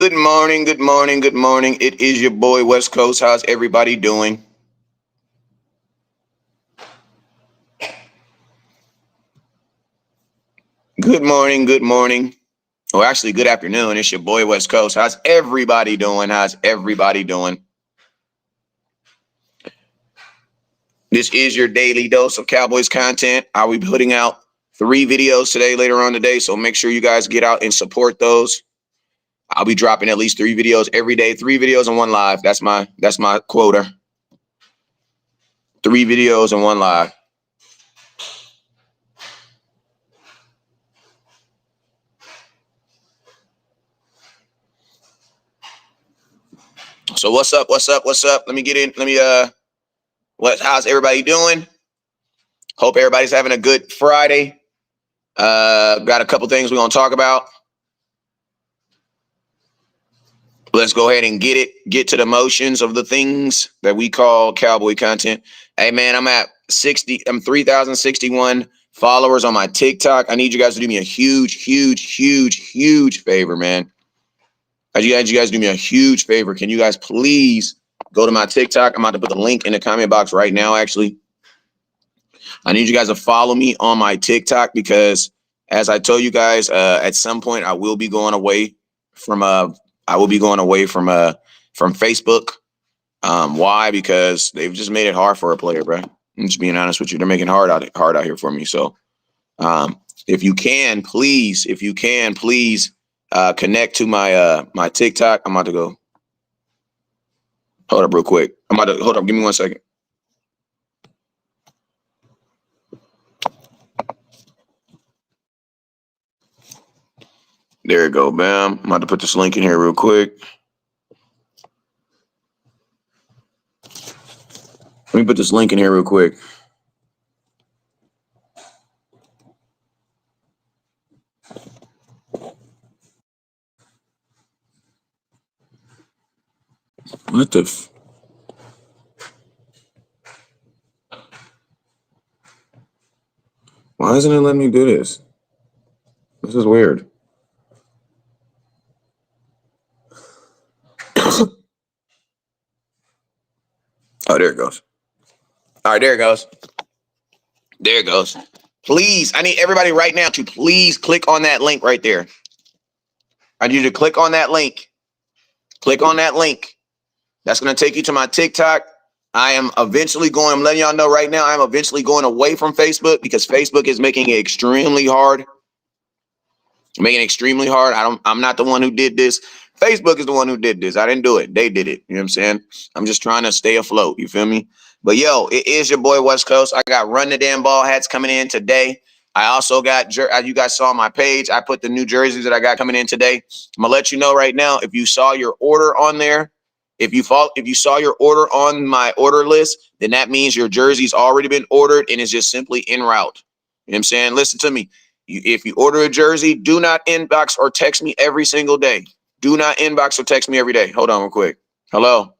Good morning, good morning, good morning. It is your boy West Coast. How's everybody doing? Good morning, good morning. Well, actually, good afternoon. It's your boy West Coast. How's everybody doing? How's everybody doing? This is your daily dose of Cowboys content. I will be putting out 3 videos today, later on today. So make sure you guys get out and support those. I'll be dropping at least 3 videos every day, 3 videos and 1 live. That's my quota. 3 videos and 1 live. So what's up? What's up? What's up? Let me get in. How's everybody doing? Hope everybody's having a good Friday. Got a couple things we're gonna talk about. Let's go ahead and get to the motions of the things that we call cowboy content. Hey man, I'm 3,061 followers on my TikTok. I need you guys to do me a huge favor, man. You guys do me a huge favor. Can you guys please go to my TikTok? I'm about to put the link in the comment box right now, actually. I need you guys to follow me on my TikTok because, as I told you guys, at some point I will be going away from Facebook. Why? Because they've just made it hard for a player, bro. I'm just being honest with you. They're making it hard out here for me. So, if you can, please, connect to my TikTok. I'm about to go. Hold up real quick. Hold up. Give me 1 second. There you go, bam. I'm about to put this link in here real quick. Let me put this link in here real quick. What the Why isn't it letting me do this? This is weird. Oh, there it goes. All right, there it goes. There it goes. Please, I need everybody right now to please click on that link right there. I need you to click on that link. Click on that link. That's going to take you to my TikTok. I'm letting y'all know right now, I'm eventually going away from Facebook because Facebook is making it extremely hard. I'm not the one who did this. Facebook is the one who did this. I didn't do it. They did it. You know what I'm saying? I'm just trying to stay afloat. You feel me? But yo, it is your boy West Coast. I got Run the Damn Ball hats coming in today. I also got, you guys saw on my page, I put the new jerseys that I got coming in today. I'm gonna let you know right now, if you saw your order on there, if you saw your order on my order list, then that means your jersey's already been ordered and it's just simply en route. You know what I'm saying? Listen to me. If you order a jersey, do not inbox or text me every single day. Do not inbox or text me every day. Hold on real quick. Hello.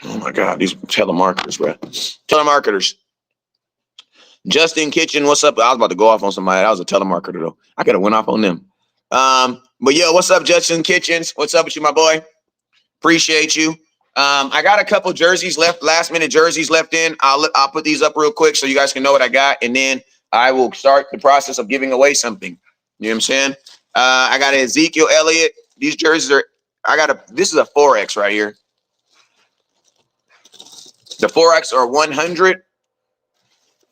Oh my God, these telemarketers, bro. Telemarketers. Justin Kitchen, what's up? I was about to go off on somebody. That was a telemarketer though. I could have went off on them. But yo, what's up, Justin Kitchens? What's up with you, my boy? Appreciate you. I got a couple jerseys left, last minute jerseys left in. I'll put these up real quick so you guys can know what I got, and then I will start the process of giving away something. You know what I'm saying? I got an Ezekiel Elliott. These jerseys are. This is a 4X right here. The 4X are 100.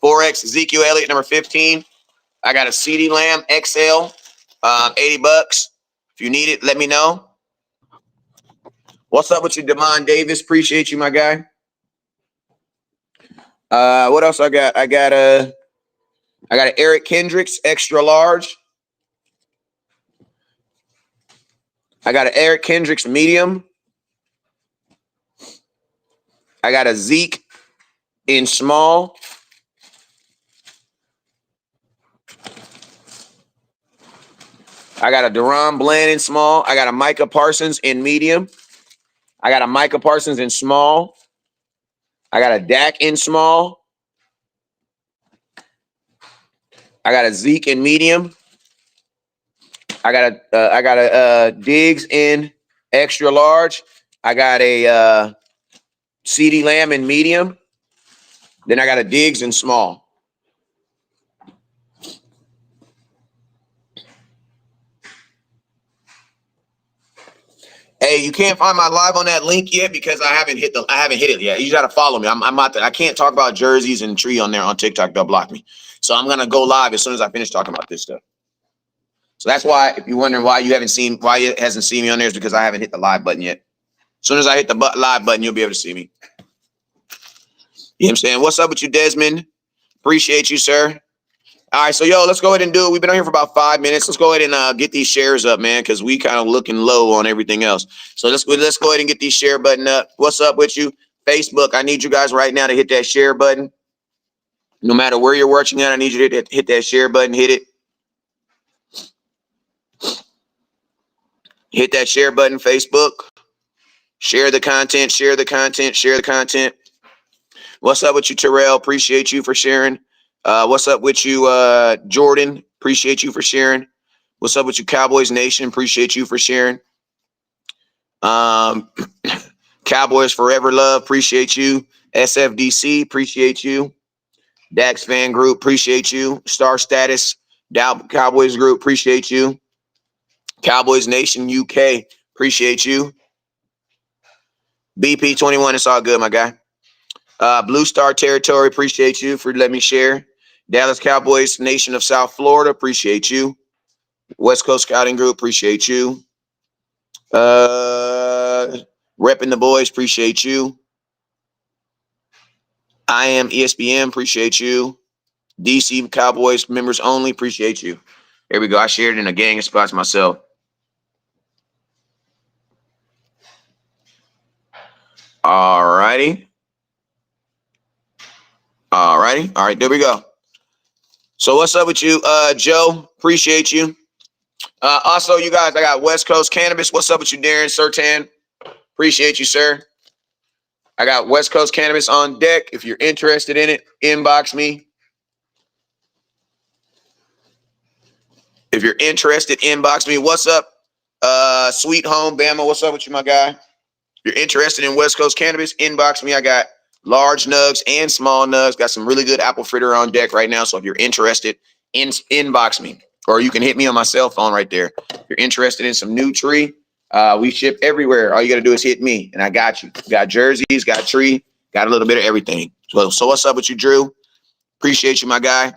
4X Ezekiel Elliott number 15. I got a CeeDee Lamb XL, $80. If you need it, let me know. What's up with you, Demond Davis? Appreciate you, my guy. What else I got? I got an Eric Kendricks extra large. I got an Eric Kendricks medium. I got a Zeke in small. I got a Deron Bland in small. I got a Micah Parsons in medium. I got a Micah Parsons in small. I got a Dak in small. I got a Zeke in medium. I got a Diggs in extra large. I got a CeeDee Lamb in medium. Then I got a Diggs in small. Hey, you can't find my live on that link yet because I haven't hit it yet. You gotta follow me. I can't talk about jerseys and tree on there on TikTok. They'll block me. So I'm gonna go live as soon as I finish talking about this stuff. So that's why, if you're wondering why it hasn't seen me on there, is because I haven't hit the live button yet. As soon as I hit the live button, you'll be able to see me. You know what I'm saying? What's up with you, Desmond? Appreciate you, sir. All right, so let's go ahead and do it. We've been on here for about 5 minutes. Let's go ahead and get these shares up, man, because we kind of looking low on everything else. So let's go ahead and get these share button up. What's up with you, Facebook? I need you guys right now to hit that share button. No matter where you're watching at, I need you to hit that share button. Hit it. Hit that share button, Facebook. Share the content. Share the content. Share the content. What's up with you, Terrell? Appreciate you for sharing. What's up with you, Jordan? Appreciate you for sharing. What's up with you, Cowboys Nation? Appreciate you for sharing. Cowboys Forever Love, appreciate you. SFDC, appreciate you. Dax Fan Group, appreciate you. Star Status, Cowboys Group, appreciate you. Cowboys Nation UK, appreciate you. BP21, it's all good, my guy. Blue Star Territory, appreciate you for letting me share. Dallas Cowboys Nation of South Florida, appreciate you. West Coast Scouting Group, appreciate you. Repping the boys, appreciate you. I am ESPN, appreciate you. DC Cowboys members only, appreciate you. There we go. I shared it in a gang of spots myself. All righty. All right, there we go. So what's up with you, Joe? Appreciate you. Also, you guys, I got West Coast Cannabis. What's up with you, Darren Sertan? Appreciate you, sir. I got West Coast Cannabis on deck. If you're interested in it, inbox me. If you're interested, inbox me. What's up, Sweet Home Bama? What's up with you, my guy? If you're interested in West Coast Cannabis, inbox me. I got large nugs and small nugs. Got some really good apple fritter on deck right now. So if you're interested, inbox me. Or you can hit me on my cell phone right there. If you're interested in some new tree, we ship everywhere. All you got to do is hit me, and I got you. Got jerseys, got tree, got a little bit of everything. So what's up with you, Drew? Appreciate you, my guy.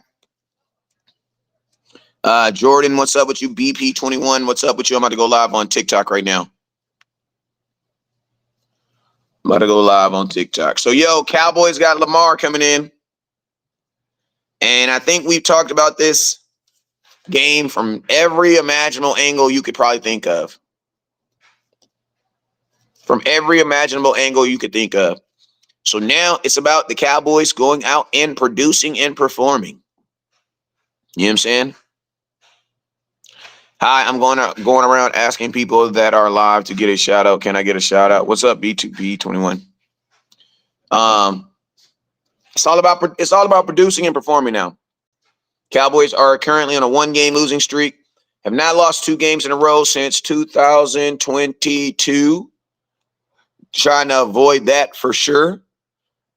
Jordan, what's up with you? BP21, what's up with you? I'm about to go live on TikTok right now. I'm about to go live on TikTok. So, Cowboys got Lamar coming in. And I think we've talked about this game from every imaginable angle you could probably think of. From every imaginable angle you could think of. So now it's about the Cowboys going out and producing and performing. You know what I'm saying? Hi, I'm going around asking people that are live to get a shout out. Can I get a shout out? What's up, B2B21? It's all about producing and performing now. Cowboys are currently on a 1-game losing streak. Have not lost 2 games in a row since 2022. Trying to avoid that for sure.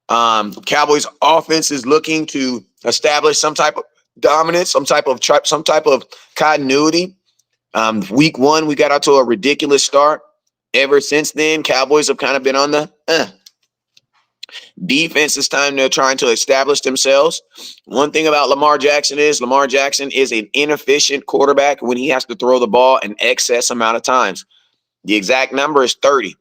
Cowboys offense is looking to establish some type of dominance, some type of continuity. Week 1, we got out to a ridiculous start. Ever since then, Cowboys have kind of been on the defense. This time they're trying to establish themselves. One thing about Lamar Jackson is an inefficient quarterback when he has to throw the ball an excess amount of times. The exact number is 30.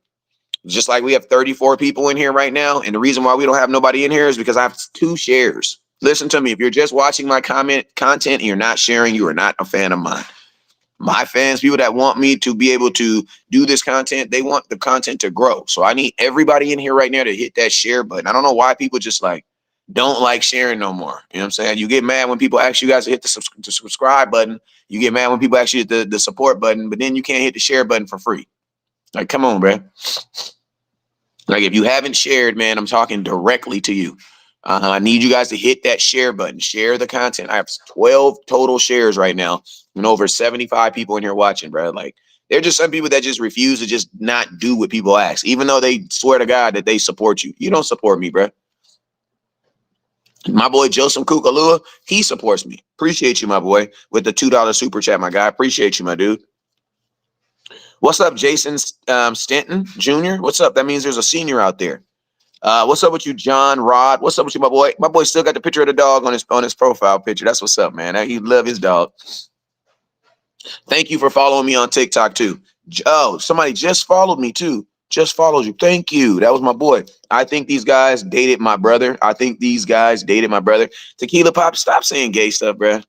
Just like we have 34 people in here right now. And the reason why we don't have nobody in here is because I have 2 shares. Listen to me. If you're just watching my content and you're not sharing, you are not a fan of mine. My fans, people that want me to be able to do this content, they want the content to grow. So I need everybody in here right now to hit that share button. I don't know why people just don't like sharing no more. You know what I'm saying? You get mad when people ask you guys to hit the subscribe button. You get mad when people actually hit the support button, but then you can't hit the share button for free. Like, come on, bro. Like, if you haven't shared, man, I'm talking directly to you. I need you guys to hit that share button. Share the content. I have 12 total shares right now and over 75 people in here watching, bro. Like, there are just some people that just refuse to just not do what people ask, even though they swear to God that they support you. You don't support me, bro. My boy Joseph Kukalua, he supports me. Appreciate you, my boy, with the $2 super chat, my guy. Appreciate you, my dude. What's up, Jason Stanton Jr.? What's up? That means there's a senior out there. What's up with you, John Rod? What's up with you, my boy? My boy still got the picture of the dog on his profile picture. That's what's up, man. He love his dog. Thank you for following me on TikTok too. Oh, somebody just followed me too. Just followed you. Thank you. That was my boy. I think these guys dated my brother. Tequila Pop, stop saying gay stuff, bro.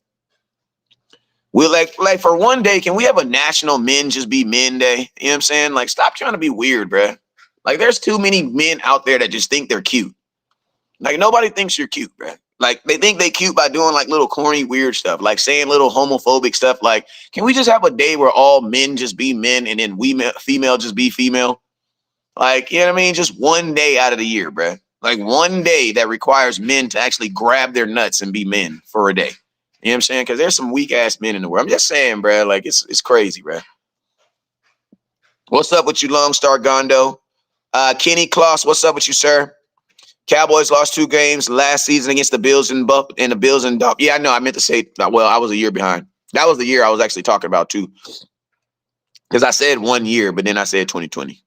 We're like for one day, can we have a national men just be men day? You know what I'm saying? Like, stop trying to be weird, bro. Like, there's too many men out there that just think they're cute. Like, nobody thinks you're cute, bro. Like, they think they cute by doing like little corny, weird stuff, like saying little homophobic stuff. Like, can we just have a day where all men just be men and then female just be female? Like, you know what I mean? Just one day out of the year, bro. Like, one day that requires men to actually grab their nuts and be men for a day. You know what I'm saying? Because there's some weak ass men in the world. I'm just saying, bro. Like, it's crazy, bro. What's up with you, Long Star Gondo? Kenny Kloss, what's up with you, sir? Cowboys lost 2 games last season against the Bills and the Bills and yeah, I know. I meant to say, well, I was a year behind. That was the year I was actually talking about too, because I said 1 year, but then I said 2020.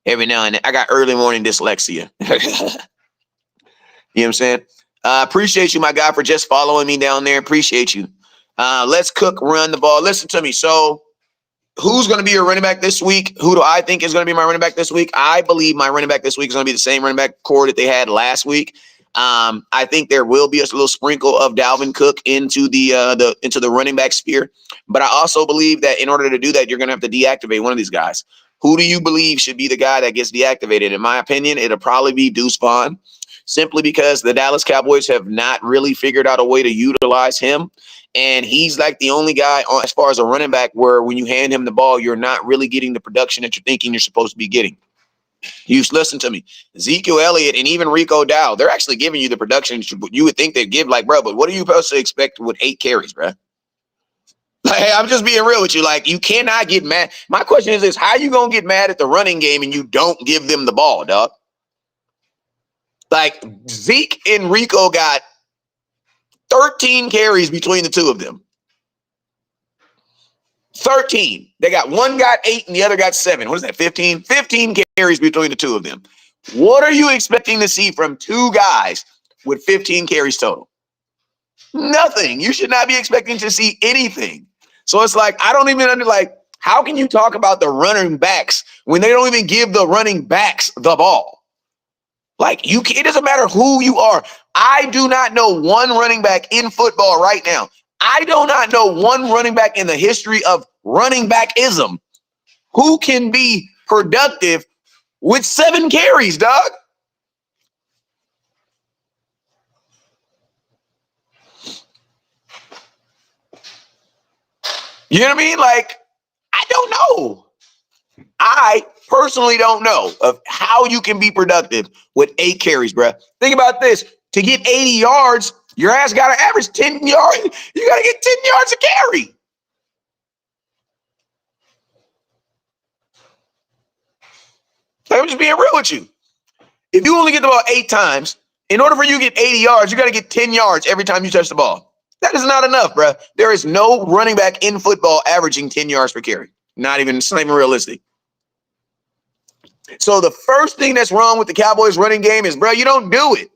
Every now and then, I got early morning dyslexia. You know what I'm saying? Appreciate you, my guy, for just following me down there. Appreciate you. Let's cook, run the ball. Listen to me. So, who's going to be your running back this week? Who do I think is going to be my running back this week? I believe my running back this week is going to be the same running back core that they had last week. I think there will be a little sprinkle of Dalvin Cook into the running back sphere. But I also believe that in order to do that, you're going to have to deactivate one of these guys. Who do you believe should be the guy that gets deactivated? In my opinion, it'll probably be Deuce Vaughn, simply because the Dallas Cowboys have not really figured out a way to utilize him. And he's like the only guy as far as a running back where when you hand him the ball, you're not really getting the production that you're thinking you're supposed to be getting. You listen to me. Ezekiel Elliott and even Rico Dow, they're actually giving you the production you would think they'd give. Like, bro, but what are you supposed to expect with 8 carries, bro? Like, I'm just being real with you. Like, you cannot get mad. My question is this: how you gonna get mad at the running game and you don't give them the ball, dog? Like, Zeke and Rico got 13 carries between the two of them. 13. They got one got 8 and the other got 7. What is that? 15? 15 carries between the two of them. What are you expecting to see from 2 guys with 15 carries total? Nothing. You should not be expecting to see anything. So it's like, I don't even how can you talk about the running backs when they don't even give the running backs the ball? Like, it doesn't matter who you are. I do not know one running back in football right now. I do not know one running back in the history of running backism who can be productive with 7 carries, dog. You know what I mean? Like, I don't know. I personally don't know of how you can be productive with 8 carries, bro. Think about this. To get 80 yards, your ass got to average 10 yards. You got to get 10 yards a carry. Like, I'm just being real with you. If you only get the ball 8 times, in order for you to get 80 yards, you got to get 10 yards every time you touch the ball. That is not enough, bro. There is no running back in football averaging 10 yards per carry. It's not even realistic. So the first thing that's wrong with the Cowboys running game is, bro, you don't do it.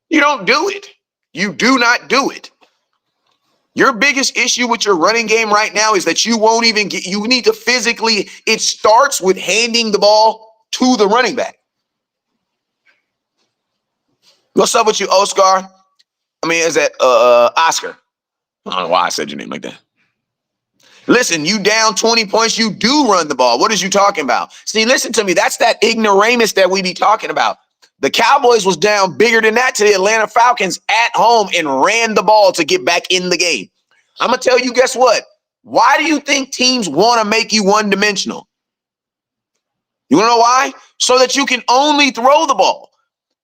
You don't do it. You do not do it. Your biggest issue with your running game right now is that you won't even get, you need to physically, it starts with handing the ball to the running back. What's up with you, Oscar? Is that Oscar? I don't know why I said your name like that. Listen, you down 20 points, you do run the ball. What is you talking about? See, listen to me. That's that ignoramus that we be talking about. The Cowboys was down bigger than that to the Atlanta Falcons at home and ran the ball to get back in the game. I'm going to tell you, guess what? Why do you think teams want to make you one-dimensional? You want to know why? So that you can only throw the ball.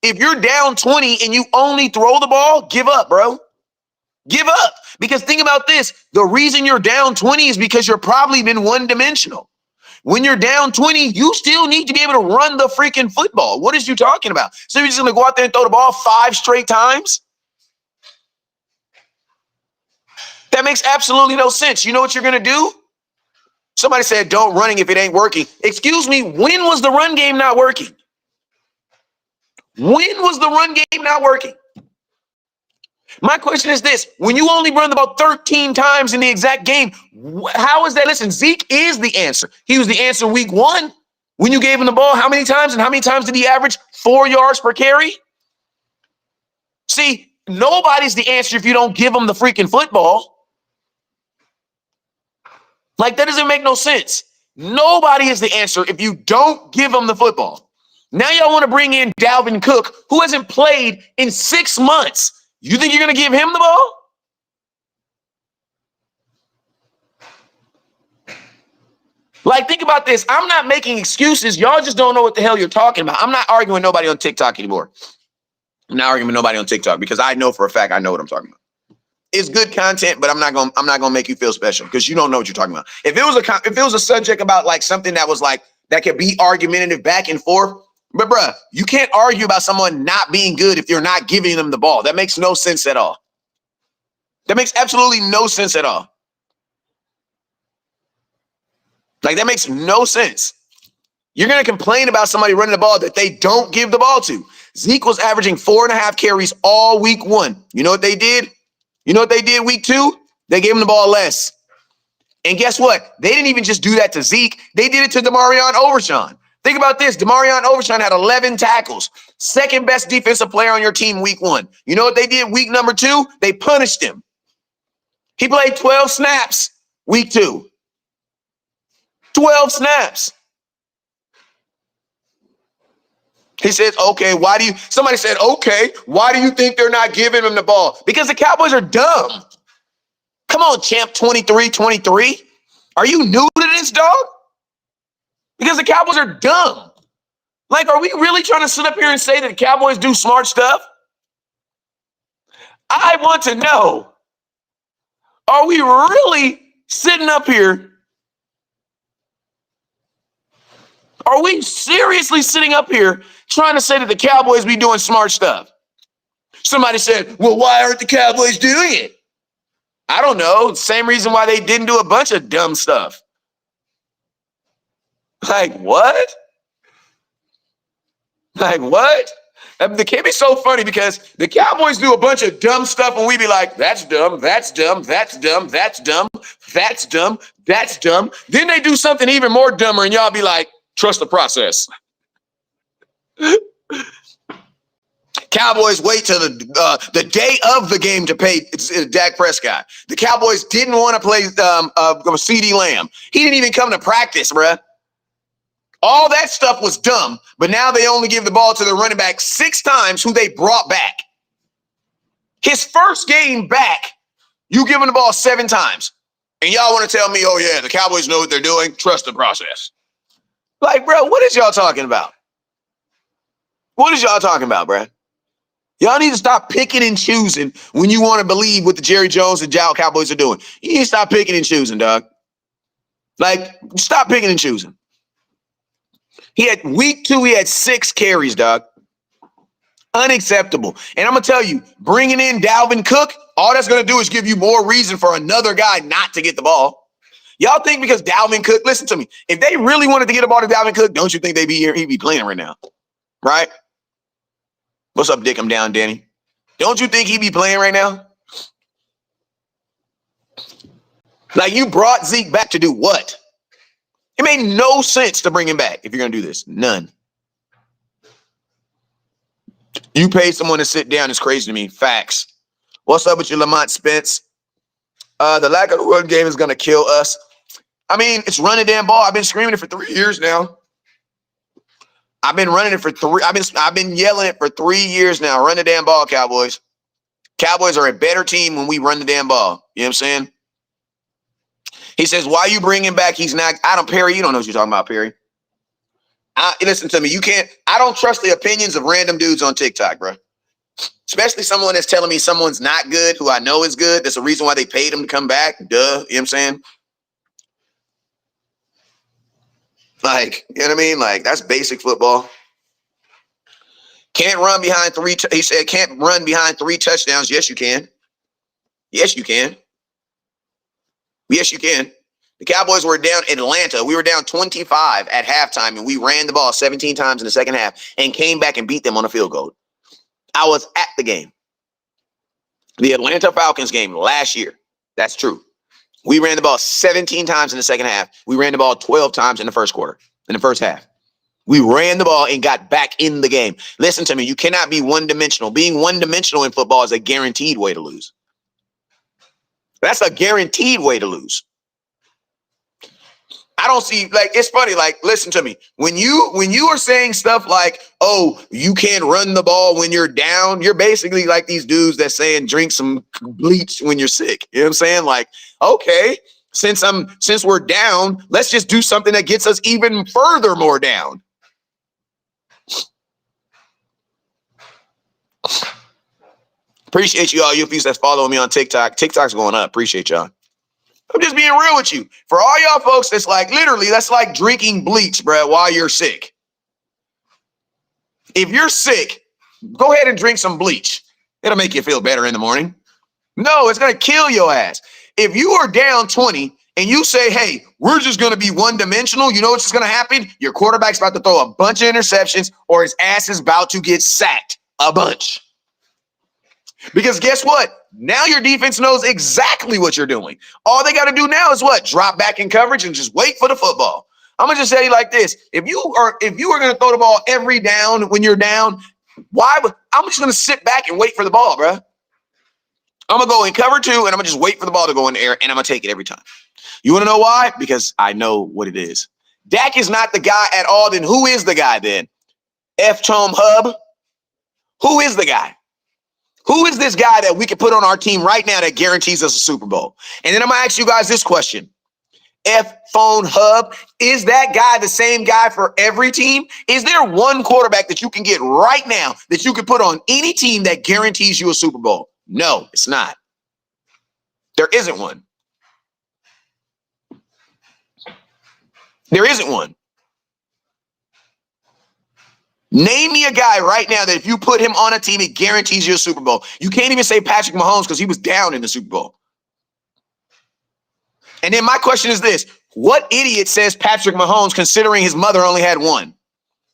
If you're down 20 and you only throw the ball, give up, bro. Give up. Because think about this. The reason you're down 20 is because you're probably been one-dimensional. When you're down 20, you still need to be able to run the freaking football. What is you talking about? So you're just going to go out there and throw the ball 5 straight times? That makes absolutely no sense. You know what you're going to do? Somebody said, don't running if it ain't working. Excuse me, when was the run game not working? When was the run game not working? My question is this. When you only run the ball 13 times in the exact game, how is that? Listen, Zeke is the answer. He was the answer week 1. When you gave him the ball, how many times? And how many times did he average? 4 yards per carry? See, nobody's the answer if you don't give him the freaking football. Like, that doesn't make no sense. Nobody is the answer if you don't give him the football. Now y'all want to bring in Dalvin Cook, who hasn't played in 6 months. You think you're going to give him the ball? Like, think about this. I'm not making excuses. Y'all just don't know what the hell you're talking about. I'm not arguing with nobody on TikTok anymore. I'm not arguing with nobody on TikTok because I know for a fact I know what I'm talking about. It's good content, but I'm not gonna make you feel special because you don't know what you're talking about. If it was a subject about like something that was like that could be argumentative back and forth, but bruh, you can't argue about someone not being good if you're not giving them the ball. That makes no sense at all. That makes absolutely no sense at all. Like, that makes no sense. You're going to complain about somebody running the ball that they don't give the ball to. Zeke was averaging 4.5 carries all week 1. You know what they did? You know what they did week 2? They gave him the ball less. And guess what? They didn't even just do that to Zeke. They did it to Demarion Overshawn. Think about this. Demarion Overshawn had 11 tackles. Second best defensive player on your team week 1. You know what they did week number 2? They punished him. He played 12 snaps week 2. 12 snaps. He says, okay, somebody said, okay, why do you think they're not giving him the ball? Because the Cowboys are dumb. Come on, champ 23-23. Are you new to this, dog? Because the Cowboys are dumb. Like, are we really trying to sit up here and say that the Cowboys do smart stuff? I want to know, are we really sitting up here? Are we seriously sitting up here trying to say that the Cowboys be doing smart stuff? Somebody said, well, why aren't the Cowboys doing it? I don't know. Same reason why they didn't do a bunch of dumb stuff. Like, what? Like, what? It can't be so funny because the Cowboys do a bunch of dumb stuff and we be like, that's dumb, that's dumb, that's dumb, that's dumb, that's dumb, that's dumb. Then they do something even more dumber and y'all be like, trust the process. Cowboys wait till the day of the game to pay Dak Prescott. The Cowboys didn't want to play CeeDee Lamb. He didn't even come to practice, bruh. All that stuff was dumb, but now they only give the ball to the running back 6 times who they brought back. His first game back, you give him the ball 7 times. And y'all want to tell me, oh, yeah, the Cowboys know what they're doing. Trust the process. Like, bro, what is y'all talking about? What is y'all talking about, bro? Y'all need to stop picking and choosing when you want to believe what the Jerry Jones and Jal Cowboys are doing. You need to stop picking and choosing, dog. Like, stop picking and choosing. Week 2, he had 6 carries, dog. Unacceptable. And I'm going to tell you, bringing in Dalvin Cook, all that's going to do is give you more reason for another guy not to get the ball. Y'all think because Dalvin Cook, listen to me, if they really wanted to get the ball to Dalvin Cook, don't you think they'd be here? He'd be playing right now. Right? What's up, Dick? I'm down, Danny. Don't you think he'd be playing right now? Like, you brought Zeke back to do what? It made no sense to bring him back if you're going to do this. None. You pay someone to sit down is crazy to me. Facts. What's up with you, Lamont Spence? The lack of the run game is going to kill us. I mean, it's run the damn ball. I've been screaming it for 3 years now. I've been running it for 3. I've been yelling it for 3 years now. Run the damn ball, Cowboys. Cowboys are a better team when we run the damn ball. You know what I'm saying? He says, why you bring him back? He's not. Perry, you don't know what you're talking about, Perry. Listen to me. I don't trust the opinions of random dudes on TikTok, bro. Especially someone that's telling me someone's not good who I know is good. That's the reason why they paid him to come back. Duh. You know what I'm saying? Like, you know what I mean? Like, that's basic football. Can't run behind he said can't run behind 3 touchdowns. Yes, you can. Yes, you can. Yes, you can. The Cowboys were down Atlanta. We were down 25 at halftime, and we ran the ball 17 times in the second half and came back and beat them on a field goal. I was at the game. The Atlanta Falcons game last year. That's true. We ran the ball 17 times in the second half. We ran the ball 12 times in the first quarter, in the first half. We ran the ball and got back in the game. Listen to me. You cannot be one-dimensional. Being one-dimensional in football is a guaranteed way to lose. That's a guaranteed way to lose. I don't see, like, it's funny, like, listen to me. When you are saying stuff like, oh, you can't run the ball when you're down, you're basically like these dudes that saying drink some bleach when you're sick. You know what I'm saying? Like, okay, since we're down, let's just do something that gets us even further more down. Appreciate you all you people that's following me on TikTok. TikTok's going up. Appreciate y'all. I'm just being real with you. For all y'all folks, it's like literally that's like drinking bleach, bro, while you're sick. If you're sick, go ahead and drink some bleach. It'll make you feel better in the morning. No, it's going to kill your ass. If you are down 20 and you say, hey, we're just going to be one-dimensional, you know what's going to happen? Your quarterback's about to throw a bunch of interceptions or his ass is about to get sacked a bunch. Because guess what? Now your defense knows exactly what you're doing. All they got to do now is what? Drop back in coverage and just wait for the football. I'm going to just say it like this. If you are going to throw the ball every down when you're down, I'm just going to sit back and wait for the ball, bro. I'm going to go in cover 2 and I'm going to just wait for the ball to go in the air and I'm going to take it every time. You want to know why? Because I know what it is. Dak is not the guy at all. Then who is the guy then? F-Tome Hub? Who is the guy? Who is this guy that we can put on our team right now that guarantees us a Super Bowl? And then I'm going to ask you guys this question. F-Phone Hub, is that guy the same guy for every team? Is there one quarterback that you can get right now that you can put on any team that guarantees you a Super Bowl? No, it's not. There isn't one. There isn't one. Name me a guy right now that if you put him on a team, it guarantees you a Super Bowl. You can't even say Patrick Mahomes because he was down in the Super Bowl. And then my question is this. What idiot says Patrick Mahomes considering his mother only had one?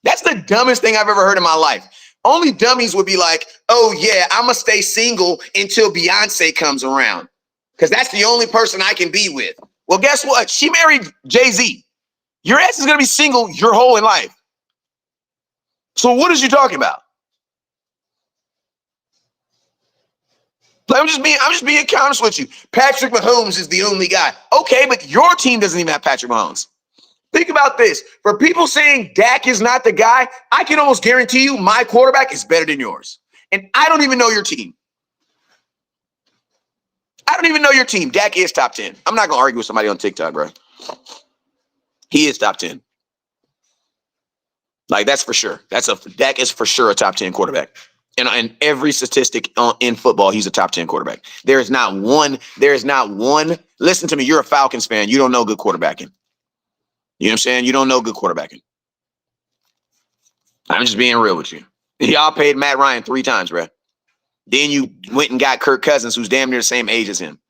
That's the dumbest thing I've ever heard in my life. Only dummies would be like, oh, yeah, I'm going to stay single until Beyonce comes around because that's the only person I can be with. Well, guess what? She married Jay-Z. Your ass is going to be single your whole life. So what is you talking about? I'm just being honest with you. Patrick Mahomes is the only guy. Okay, but your team doesn't even have Patrick Mahomes. Think about this. For people saying Dak is not the guy, I can almost guarantee you my quarterback is better than yours. And I don't even know your team. I don't even know your team. Dak is top 10. I'm not going to argue with somebody on TikTok, bro. He is top 10. Like, that's for sure. Dak is for sure a top 10 quarterback. And in every statistic in football, he's a top 10 quarterback. There is not one. Listen to me. You're a Falcons fan. You don't know good quarterbacking. You know what I'm saying? You don't know good quarterbacking. I'm just being real with you. Y'all paid Matt Ryan 3 times, bro. Then you went and got Kirk Cousins, who's damn near the same age as him.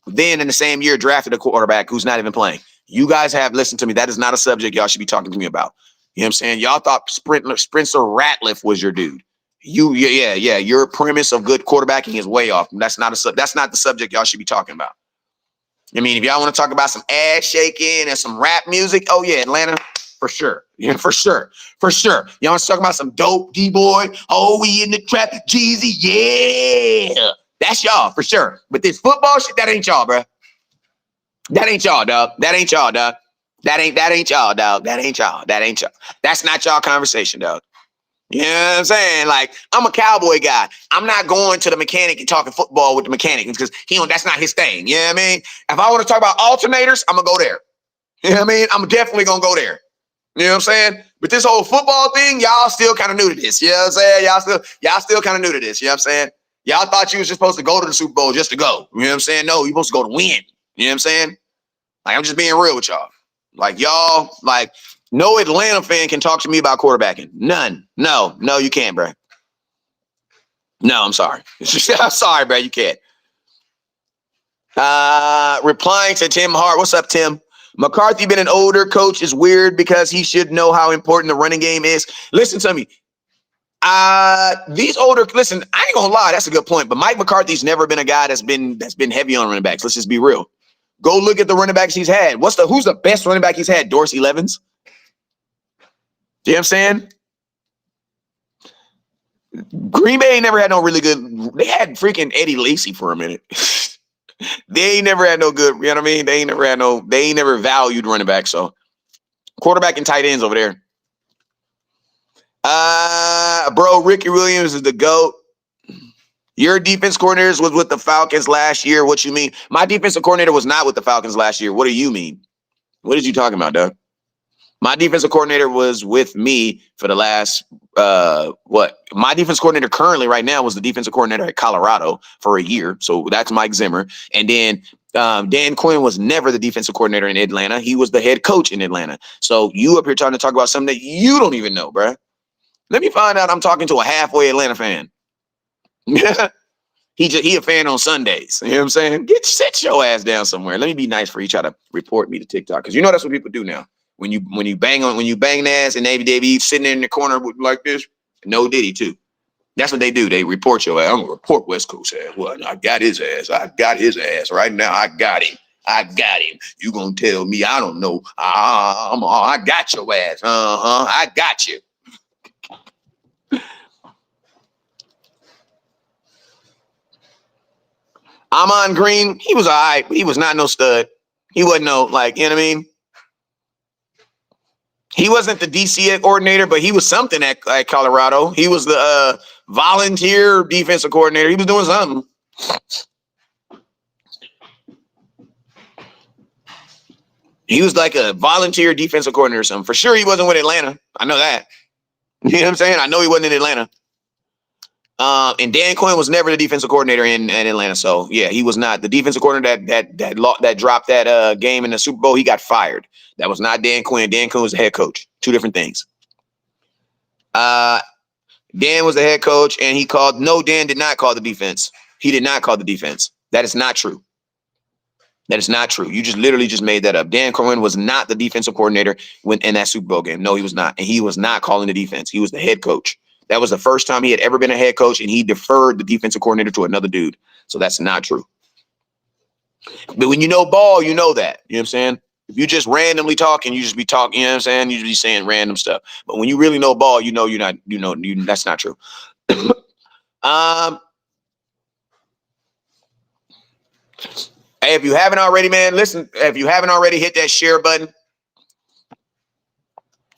Then in the same year, drafted a quarterback who's not even playing. You guys have, listen to me, that is not a subject y'all should be talking to me about. You know what I'm saying? Y'all thought Spencer Ratliff was your dude. Yeah. Your premise of good quarterbacking is way off. That's not the subject y'all should be talking about. I mean, if y'all want to talk about some ass shaking and some rap music, oh yeah, Atlanta, for sure. Yeah, for sure. Y'all want to talk about some dope D-boy? Oh, we in the trap, Jeezy, yeah. That's y'all, for sure. But this football shit, that ain't y'all, bro. That ain't y'all, dog. That ain't y'all, dog. That ain't y'all, dog. That ain't y'all. That's not y'all conversation, dog. You know what I'm saying? Like, I'm a Cowboy guy. I'm not going to the mechanic and talking football with the mechanic because that's not his thing. You know what I mean? If I want to talk about alternators, I'm going to go there. You know what I mean? I'm definitely going to go there. You know what I'm saying? But this whole football thing, y'all still kind of new to this. You know what I'm saying? Y'all still kind of new to this. You know what I'm saying? Y'all thought you was just supposed to go to the Super Bowl just to go. You know what I'm saying? No, you're supposed to go to win. You know what I'm saying? Like, I'm just being real with y'all. Like, y'all, like, no Atlanta fan can talk to me about quarterbacking. None. No, you can't, bro. No, I'm sorry. I'm sorry, bro. You can't. Replying to Tim Hart. What's up, Tim? McCarthy being an older coach is weird because he should know how important the running game is. Listen to me. Listen, I ain't gonna lie, that's a good point. But Mike McCarthy's never been a guy that's been heavy on running backs. Let's just be real. Go look at the running backs he's had. Who's the best running back he's had? Dorsey Levens. You know what I'm saying? Green Bay never had no really good. They had freaking Eddie Lacy for a minute. They ain't never had no good. You know what I mean? They ain't never valued running back. So quarterback and tight ends over there. Bro, Ricky Williams is the GOAT. Your defense coordinator was with the Falcons last year. What you mean? My defensive coordinator was not with the Falcons last year. What do you mean? What did you talking about, Doug? My defensive coordinator was with me for the last, My defense coordinator currently right now was the defensive coordinator at Colorado for a year. So that's Mike Zimmer. And then Dan Quinn was never the defensive coordinator in Atlanta. He was the head coach in Atlanta. So you up here trying to talk about something that you don't even know, bruh. Let me find out I'm talking to a halfway Atlanta fan. He a fan on Sundays. You know what I'm saying? Sit your ass down somewhere. Let me be nice for you. Try to report me to TikTok. Because you know that's what people do now. When you bang their ass and they be sitting in the corner like this, no Diddy too. That's what they do. They report your ass. I'm gonna report West Coast ass. Well, I got his ass. I got his ass right now. I got him. You gonna tell me I don't know? I got your ass. I got you. Amon Green, he was all right, but he was not no stud. He wasn't no, like, you know what I mean? He wasn't the DC coordinator, but he was something at Colorado. He was the volunteer defensive coordinator. He was doing something. He was like a volunteer defensive coordinator or something. For sure, he wasn't with Atlanta. I know that. You know what I'm saying? I know he wasn't in Atlanta. And Dan Quinn was never the defensive coordinator in Atlanta. So yeah, he was not the defensive coordinator that dropped that game in the Super Bowl. He got fired. That was not Dan Quinn. Dan Quinn was the head coach. Two different things. Dan was the head coach, and Dan did not call the defense. He did not call the defense. That is not true. That is not true. You just literally just made that up. Dan Quinn was not the defensive coordinator in that Super Bowl game. No, he was not. And he was not calling the defense. He was the head coach. That was the first time he had ever been a head coach, and he deferred the defensive coordinator to another dude. So that's not true. But when you know ball, you know that. You know what I'm saying? If you just randomly talking, you just be talking, you know what I'm saying? You just be saying random stuff. But when you really know ball, you know that's not true. Hey, if you haven't already, man, listen, if you haven't already, hit that share button.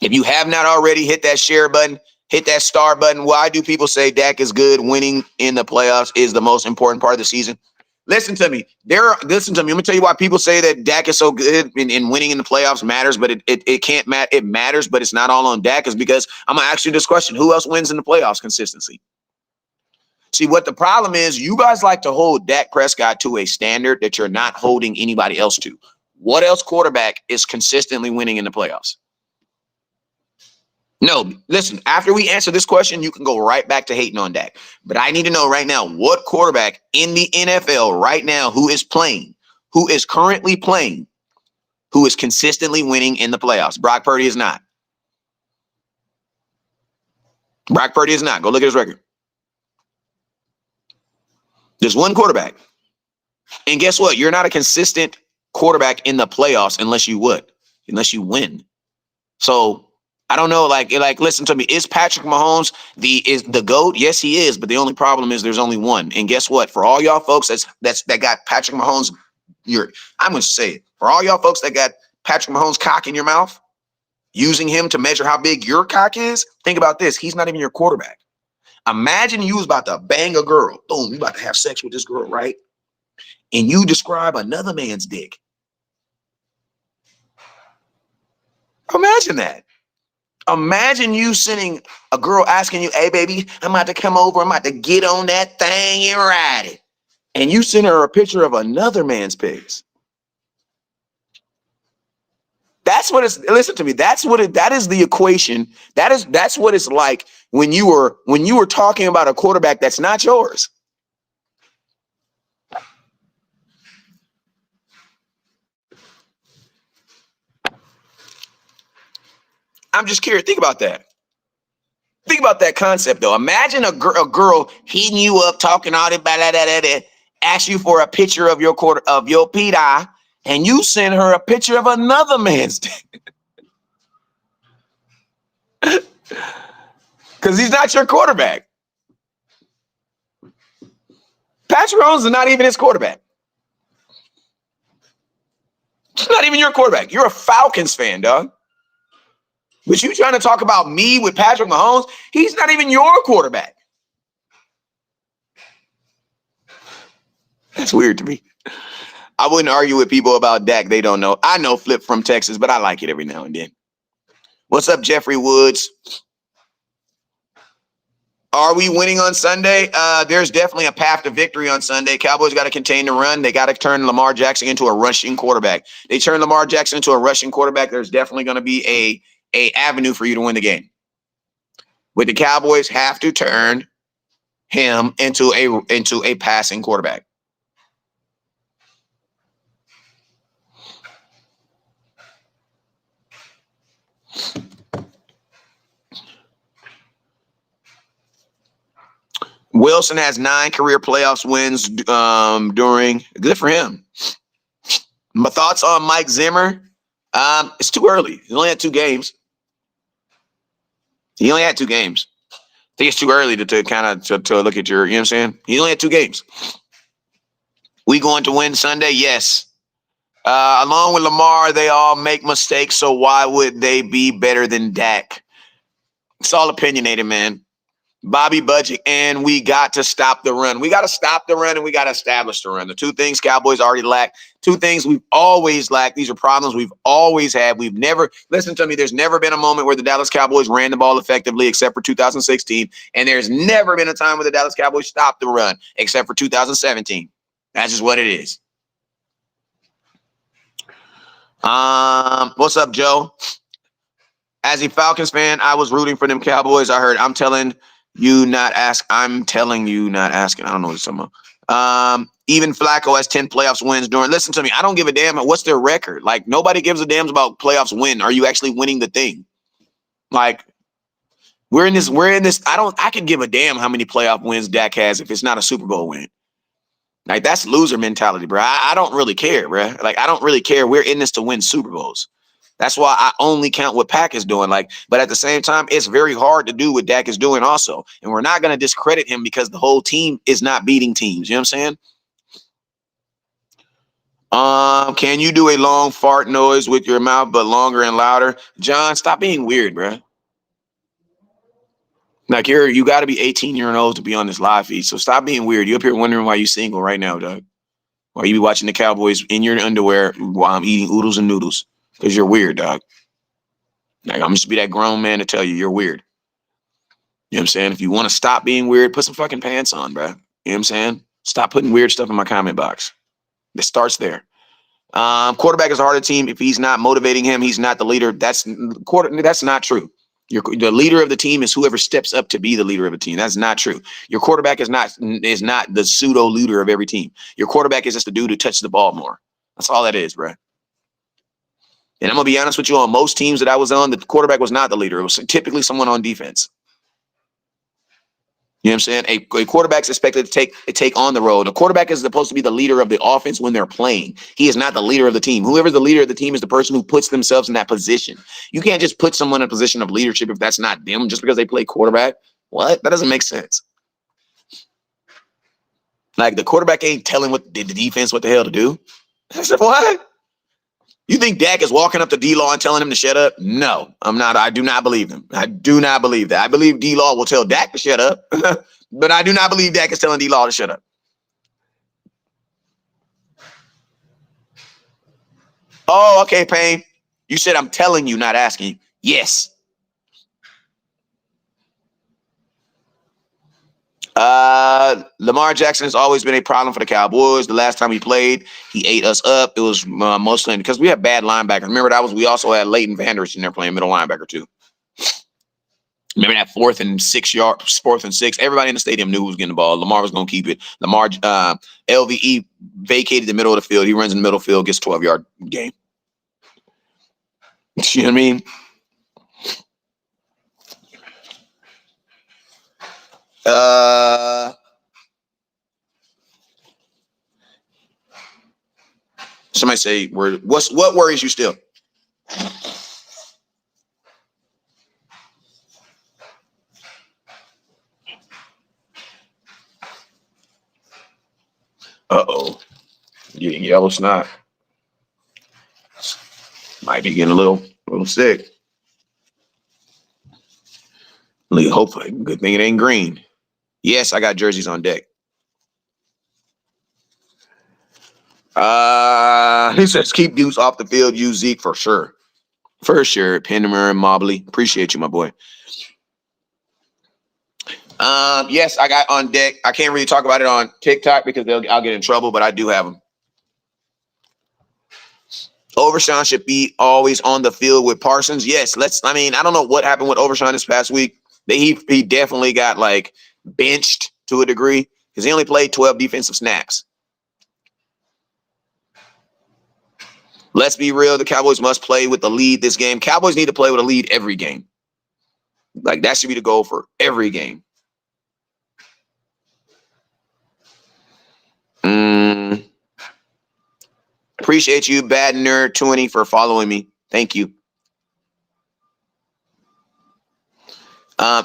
If you have not already, hit that share button. Hit that star button. Why do people say Dak is good? Winning in the playoffs is the most important part of the season. Listen to me. Listen to me. Let me tell you why people say that Dak is so good and winning in the playoffs matters, but it can't matter. It matters, but it's not all on Dak. Is because I'm gonna ask you this question: who else wins in the playoffs consistently? See, what the problem is, you guys like to hold Dak Prescott to a standard that you're not holding anybody else to. What else quarterback is consistently winning in the playoffs? No, listen, after we answer this question, you can go right back to hating on Dak. But I need to know right now, what quarterback in the NFL right now who is currently playing, who is consistently winning in the playoffs? Brock Purdy is not. Brock Purdy is not. Go look at his record. There's one quarterback. And guess what? You're not a consistent quarterback in the playoffs unless you win. So I don't know, like, listen to me. Is Patrick Mahomes the GOAT? Yes, he is. But the only problem is there's only one. And guess what? For all y'all folks that got Patrick Mahomes, I'm going to say it. For all y'all folks that got Patrick Mahomes' cock in your mouth, using him to measure how big your cock is, think about this. He's not even your quarterback. Imagine you was about to bang a girl. Boom, you about to have sex with this girl, right? And you describe another man's dick. Imagine that. Imagine you sending a girl asking you, hey, baby, I'm about to come over. I'm about to get on that thing and ride it. And you send her a picture of another man's pics. That's what it's, listen to me. That is the equation. That's what it's like when you were talking about a quarterback that's not yours. I'm just curious. Think about that. Think about that concept though. Imagine a girl hitting you up, talking all that, ask you for a picture of your pita, and you send her a picture of another man's because he's not your quarterback. Patrick Mahomes is not even his quarterback. He's not even your quarterback. You're a Falcons fan, dog. But you trying to talk about me with Patrick Mahomes? He's not even your quarterback. That's weird to me. I wouldn't argue with people about Dak. They don't know. I know Flip from Texas, but I like it every now and then. What's up, Jeffrey Woods? Are we winning on Sunday? There's definitely a path to victory on Sunday. Cowboys got to contain the run. They got to turn Lamar Jackson into a rushing quarterback. They turn Lamar Jackson into a rushing quarterback. There's definitely going to be a avenue for you to win the game. But the Cowboys have to turn him into a passing quarterback. Wilson has 9 career playoffs wins good for him. My thoughts on Mike Zimmer? It's too early. He only had 2 games. I think it's too early to look at your, you know what I'm saying? He only had 2 games. We going to win Sunday? Yes. Along with Lamar, they all make mistakes, so why would they be better than Dak? It's all opinionated, man. Bobby Budgick, and we got to stop the run. We got to stop the run, and we got to establish the run. The 2 things Cowboys already lack. 2 things we've always lacked. These are problems we've always had. We've never, listen to me, there's never been a moment where the Dallas Cowboys ran the ball effectively except for 2016, and there's never been a time where the Dallas Cowboys stopped the run except for 2017. That's just what it is. What's up, Joe? As a Falcons fan, I was rooting for them Cowboys. I heard, I'm telling you not asking. I don't know what I'm talking about. Even Flacco has 10 playoffs wins during. Listen to me. I don't give a damn what's their record. Like, nobody gives a damn about playoffs win. Are you actually winning the thing? Like, we're in this. I could give a damn how many playoff wins Dak has if it's not a Super Bowl win. Like, that's loser mentality, bro. I don't really care, bro. Like, I don't really care. We're in this to win Super Bowls. That's why I only count what Pack is doing. Like, but at the same time, it's very hard to do what Dak is doing also. And we're not going to discredit him because the whole team is not beating teams. You know what I'm saying? Can you do a long fart noise with your mouth, but longer and louder? John, stop being weird, bro. Like, you got to be 18 years old to be on this live feed. So stop being weird. You up here wondering why you single right now, dog. Why you be watching the Cowboys in your underwear while I'm eating oodles and noodles? Because you're weird, dog. Like, I'm just be that grown man to tell you you're weird. You know what I'm saying? If you want to stop being weird, put some fucking pants on, bro. You know what I'm saying? Stop putting weird stuff in my comment box. It starts there. Quarterback is a harder team. If he's not motivating him, he's not the leader. That's not true. The leader of the team is whoever steps up to be the leader of a team. That's not true. Your quarterback is not the pseudo leader of every team. Your quarterback is just the dude who touches the ball more. That's all that is, bro. And I'm going to be honest with you, on most teams that I was on, the quarterback was not the leader. It was typically someone on defense. You know what I'm saying? A quarterback's expected to take on the role. The quarterback is supposed to be the leader of the offense when they're playing. He is not the leader of the team. Whoever's the leader of the team is the person who puts themselves in that position. You can't just put someone in a position of leadership if that's not them just because they play quarterback. What? That doesn't make sense. Like, the quarterback ain't telling the defense what the hell to do. I said, what? You think Dak is walking up to D-Law and telling him to shut up? No, I'm not. I do not believe him. I do not believe that. I believe D-Law will tell Dak to shut up, but I do not believe Dak is telling D-Law to shut up. Oh, okay, Payne. You said I'm telling you, not asking you. Yes. Lamar Jackson has always been a problem for the Cowboys. The last time he played, he ate us up. It was mostly because we have bad linebackers. Remember we also had Leighton Vanders in there playing middle linebacker too. Remember that 4th and 6. Everybody in the stadium knew who was getting the ball. Lamar was going to keep it. Lamar, LVE vacated the middle of the field. He runs in the middle of the field, gets 12-yard game. You know what I mean? Somebody say, what worries you still? Uh-oh. You getting yellow snot. Might be getting a little sick. Hopefully, good thing it ain't green. Yes, I got jerseys on deck. He says keep Deuce off the field, use Zeke for sure. For sure. Pendemer and Mobley. Appreciate you, my boy. Yes, I got on deck. I can't really talk about it on TikTok because I'll get in trouble, but I do have them. Overshawn should be always on the field with Parsons. Yes, I don't know what happened with Overshawn this past week. He definitely got benched to a degree because he only played 12 defensive snaps. Let's be real. The Cowboys must play with the lead this game. Cowboys need to play with a lead every game. That should be the goal for every game. Appreciate you, Bad Nerd 20, for following me. Thank you.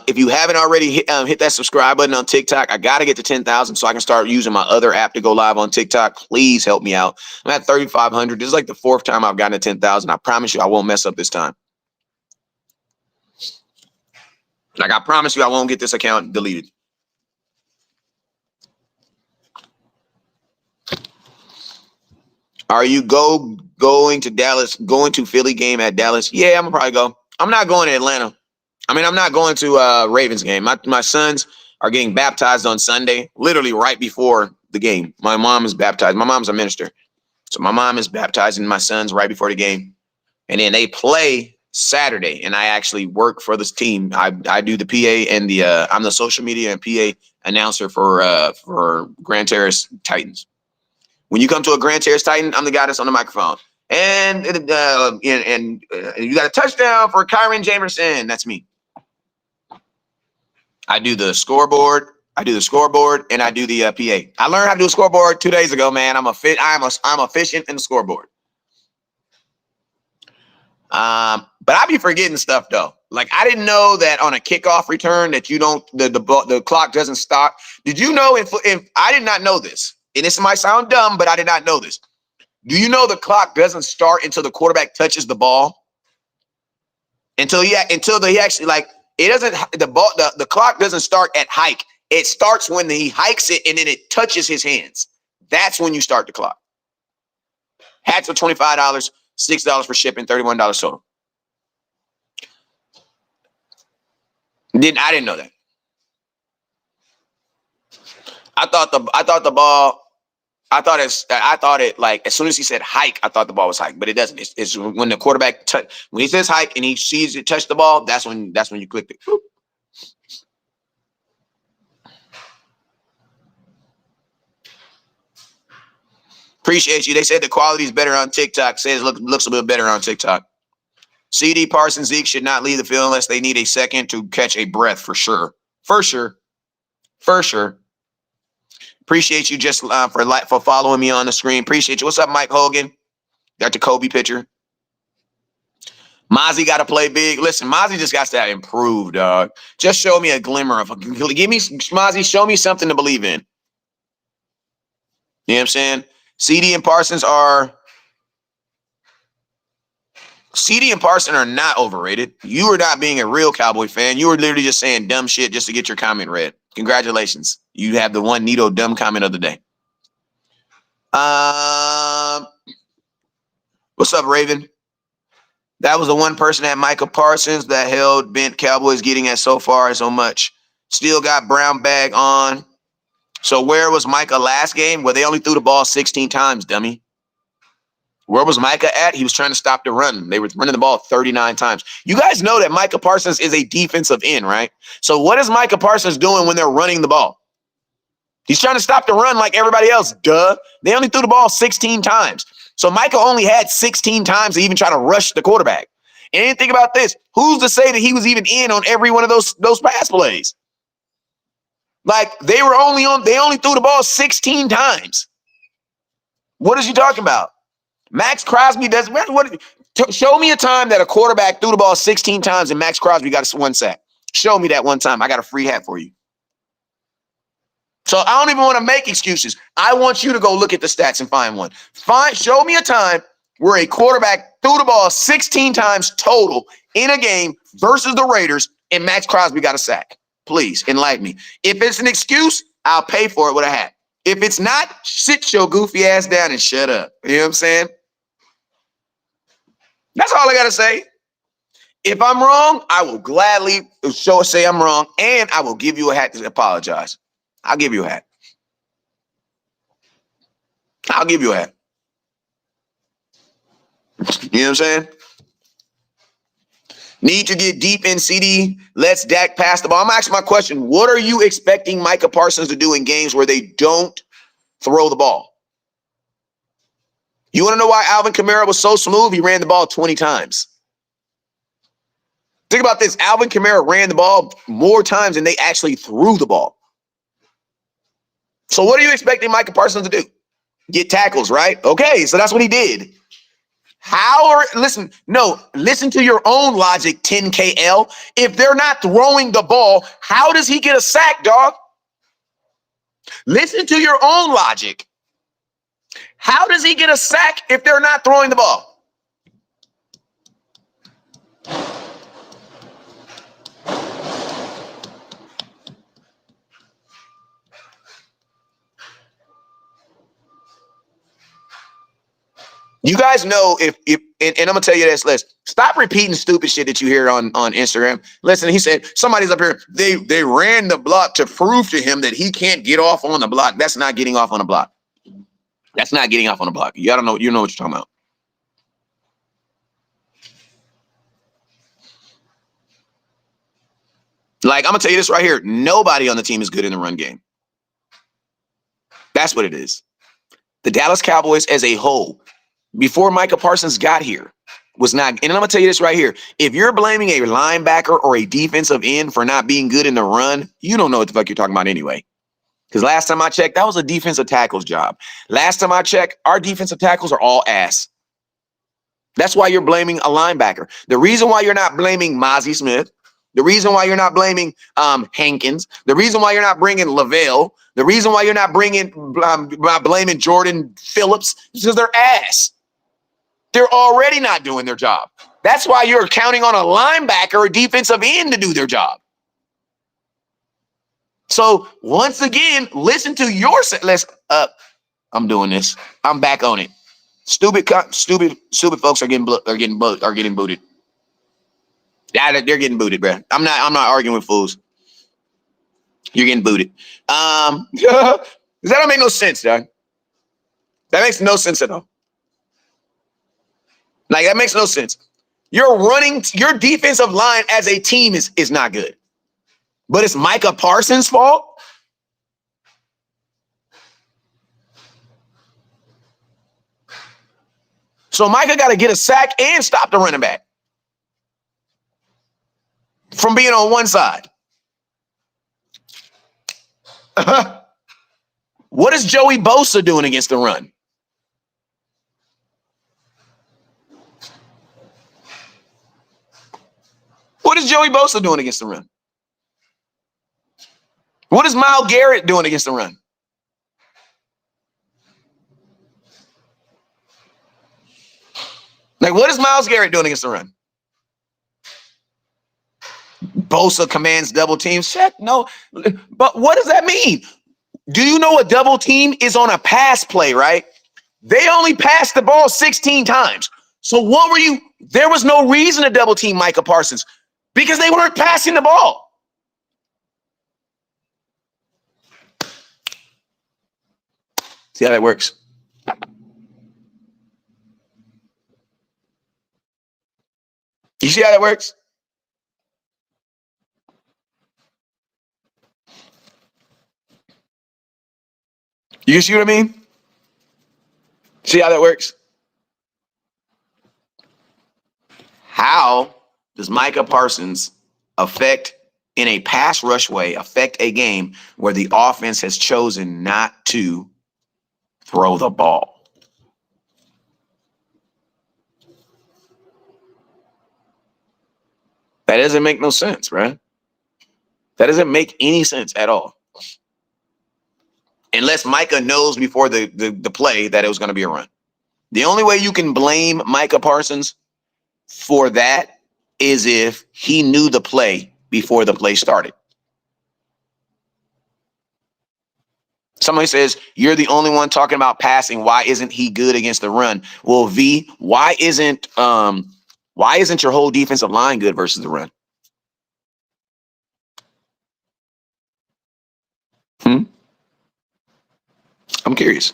If you haven't already hit that subscribe button on TikTok, I got to get to 10,000 so I can start using my other app to go live on TikTok. Please help me out. I'm at 3,500. This is the 4th time I've gotten to 10,000. I promise you I won't mess up this time. I promise you I won't get this account deleted. Are you going to Dallas, going to Philly game at Dallas? Yeah, I'm going to probably go. I'm not going to Atlanta. I'm not going to Ravens game. My sons are getting baptized on Sunday, literally right before the game. My mom is baptized. My mom's a minister. So my mom is baptizing my sons right before the game. And then they play Saturday. And I actually work for this team. I do the PA and I'm the social media and PA announcer for Grand Terrace Titans. When you come to a Grand Terrace Titan, I'm the guy that's on the microphone. And you got a touchdown for Kyron Jamerson. That's me. I do the scoreboard, and I do the PA. I learned how to do a scoreboard 2 days ago, man. I'm efficient in the scoreboard. But I be forgetting stuff though. I didn't know that on a kickoff return that the clock doesn't stop. Did you know if I did not know this, and this might sound dumb, but I did not know this. Do you know the clock doesn't start until the quarterback touches the ball? Until he actually it doesn't, the clock doesn't start at hike. It starts when he hikes it and then it touches his hands. That's when you start the clock. Hats are $25, $6 for shipping, $31 total. I didn't know that. I thought it as soon as he said hike, I thought the ball was hike, but it doesn't. It's when the quarterback when he says hike and he sees it touch the ball, that's when you click it. Boop. Appreciate you. They said the quality is better on TikTok. Says looks a bit better on TikTok. CD, Parsons, Zeke should not leave the field unless they need a second to catch a breath for sure. For sure. Appreciate you just for following me on the screen. Appreciate you. What's up, Mike Hogan? Got the Kobe picture. Mozzie got to play big. Listen, Mozzie just got to improve, dog. Just show me a glimmer of give me Mozzie. Show me something to believe in. You know what I'm saying? CD and Parsons are not overrated. You are not being a real Cowboy fan. You were literally just saying dumb shit just to get your comment read. Congratulations. You have the one Nito dumb comment of the day. What's up, Raven? That was the one person at Micah Parsons that held bent Cowboys getting at so far so much. Still got brown bag on. So where was Micah last game? Where they only threw the ball 16 times, dummy. Where was Micah at? He was trying to stop the run. They were running the ball 39 times. You guys know that Micah Parsons is a defensive end, right? So what is Micah Parsons doing when they're running the ball? He's trying to stop the run like everybody else. Duh. They only threw the ball 16 times. So Micah only had 16 times to even try to rush the quarterback. And think about this. Who's to say that he was even in on every one of those pass plays? Like they only threw the ball 16 times. What is you talking about? Max Crosby does what? Show me a time that a quarterback threw the ball 16 times and Max Crosby got one sack. Show me that one time. I got a free hat for you. So I don't even want to make excuses. I want you to go look at the stats and find one. Show me a time where a quarterback threw the ball 16 times total in a game versus the Raiders and Max Crosby got a sack. Please enlighten me. If it's an excuse, I'll pay for it with a hat. If it's not, sit your goofy ass down and shut up. You know what I'm saying? That's all I got to say. If I'm wrong, I will gladly say I'm wrong, and I will give you a hat to apologize. I'll give you a hat. I'll give you a hat. You know what I'm saying? Need to get deep in CD. Let's Dak pass the ball. I'm asking my question. What are you expecting Micah Parsons to do in games where they don't throw the ball? You want to know why Alvin Kamara was so smooth? He ran the ball 20 times. Think about this. Alvin Kamara ran the ball more times than they actually threw the ball. So what are you expecting Micah Parsons to do? Get tackles, right? Okay, so that's what he did. Listen to your own logic, 10KL. If they're not throwing the ball, how does he get a sack, dog? Listen to your own logic. How does he get a sack if they're not throwing the ball? You guys know and I'm gonna tell you this, listen, stop repeating stupid shit that you hear on Instagram. Listen, he said somebody's up here, they ran the block to prove to him that he can't get off on the block. That's not getting off on the block. That's not getting off on the block. You know what you're talking about. Like, I'm gonna tell you this right here. Nobody on the team is good in the run game. That's what it is. The Dallas Cowboys as a whole, before Micah Parsons got here, was not. And I'm going to tell you this right here. If you're blaming a linebacker or a defensive end for not being good in the run, you don't know what the fuck you're talking about anyway. Because last time I checked, that was a defensive tackle's job. Last time I checked, our defensive tackles are all ass. That's why you're blaming a linebacker. The reason why you're not blaming Mozzie Smith, the reason why you're not blaming Hankins, the reason why you're not bringing Lavelle, the reason why you're not blaming Jordan Phillips is because they're ass. They're already not doing their job. That's why you're counting on a linebacker or defensive end to do their job. So once again, listen to your I'm doing this. I'm back on it. Stupid folks are getting booted. Yeah, they're getting booted, bro. I'm not arguing with fools. You're getting booted. That don't make no sense, dog. That makes no sense at all. Like, that makes no sense. Your defensive line as a team is not good. But it's Micah Parsons' fault? So Micah got to get a sack and stop the running back from being on one side. What is Joey Bosa doing against the run? What is Joey Bosa doing against the run? What is Myles Garrett doing against the run? Like, what is Myles Garrett doing against the run? Bosa commands double teams. Check, no. But what does that mean? Do you know a double team is on a pass play, right? They only passed the ball 16 times. So there was no reason to double team Micah Parsons because they weren't passing the ball. See how that works? You see how that works? You see what I mean? See how that works? How does Micah Parsons affect, in a pass rush way, affect a game where the offense has chosen not to throw the ball? That doesn't make no sense, right? That doesn't make any sense at all. Unless Micah knows before the play that it was going to be a run. The only way you can blame Micah Parsons for that is if he knew the play before the play started. Somebody says, you're the only one talking about passing. Why isn't he good against the run? Well, V, why isn't your whole defensive line good versus the run? I'm curious.